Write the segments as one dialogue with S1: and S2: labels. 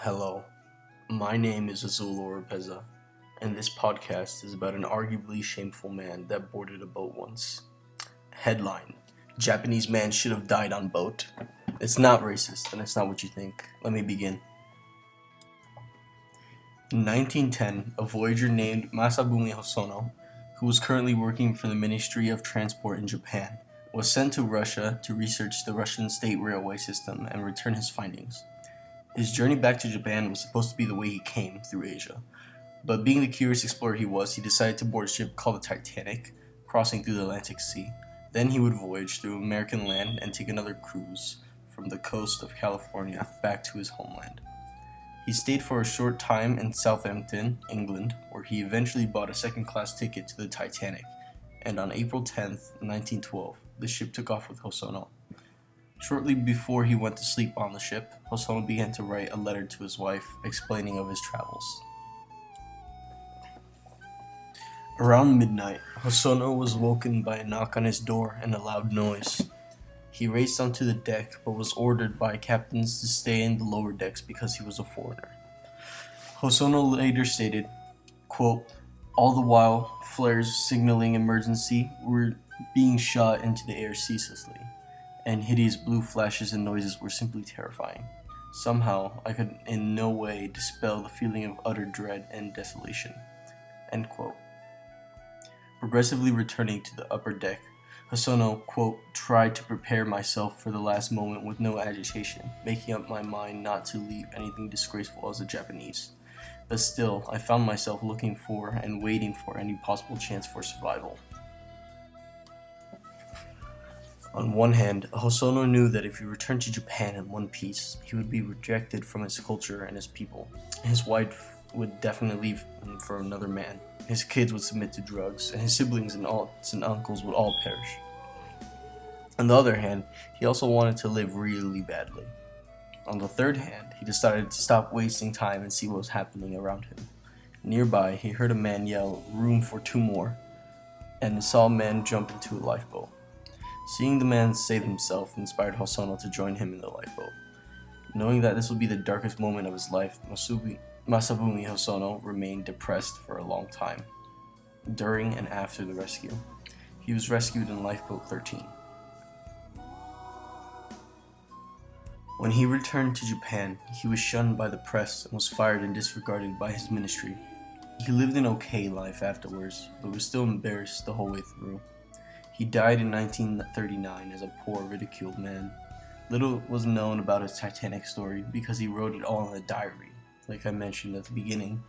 S1: Hello, my name is Azul Oropeza, and this podcast is about an arguably shameful man that boarded a boat once. Headline: Japanese man should have died on boat. It's not racist, and it's not what you think. Let me begin. In 1910, a voyager named Masabumi Hosono, who was currently working for the Ministry of Transport in Japan, was sent to Russia to research the Russian state railway system and return his findings. His journey back to Japan was supposed to be the way he came, through Asia. But being the curious explorer he was, he decided to board a ship called the Titanic, crossing through the Atlantic Sea. Then he would voyage through American land and take another cruise from the coast of California back to his homeland. He stayed for a short time in Southampton, England, where he eventually bought a second-class ticket to the Titanic, and on April 10th, 1912, the ship took off with Hosono. Shortly before he went to sleep on the ship, Hosono began to write a letter to his wife explaining of his travels. Around midnight, Hosono was woken by a knock on his door and a loud noise. He raced onto the deck but was ordered by captains to stay in the lower decks because he was a foreigner. Hosono later stated, quote, "All the while, flares signaling emergency were being shot into the air ceaselessly, and hideous blue flashes and noises were simply terrifying. Somehow, I could in no way dispel the feeling of utter dread and desolation." End quote. Progressively returning to the upper deck, Hosono, quote, "tried to prepare myself for the last moment with no agitation, making up my mind not to leave anything disgraceful as a Japanese. But still, I found myself looking for and waiting for any possible chance for survival." On one hand, Hosono knew that if he returned to Japan in one piece, he would be rejected from his culture and his people. His wife would definitely leave him for another man. His kids would submit to drugs, and his siblings and aunts and uncles would all perish. On the other hand, he also wanted to live really badly. On the third hand, he decided to stop wasting time and see what was happening around him. Nearby, he heard a man yell, "Room for two more," and saw a man jump into a lifeboat. Seeing the man save himself inspired Hosono to join him in the lifeboat. Knowing that this would be the darkest moment of his life, Masabumi Hosono remained depressed for a long time. During and after the rescue, he was rescued in Lifeboat 13. When he returned to Japan, he was shunned by the press and was fired and disregarded by his ministry. He lived an okay life afterwards, but was still embarrassed the whole way through. He died in 1939 as a poor, ridiculed man. Little was known about his Titanic story because he wrote it all in a diary. Like I mentioned at the beginning,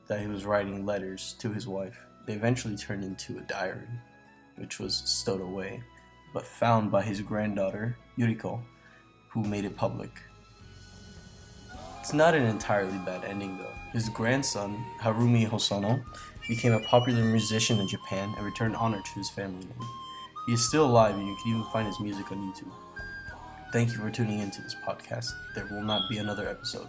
S1: that he was writing letters to his wife. They eventually turned into a diary, which was stowed away, but found by his granddaughter, Yuriko, who made it public. It's not an entirely bad ending though. His grandson, Harumi Hosono, became a popular musician in Japan and returned honor to his family name. He is still alive and you can even find his music on YouTube. Thank you for tuning into this podcast. There will not be another episode.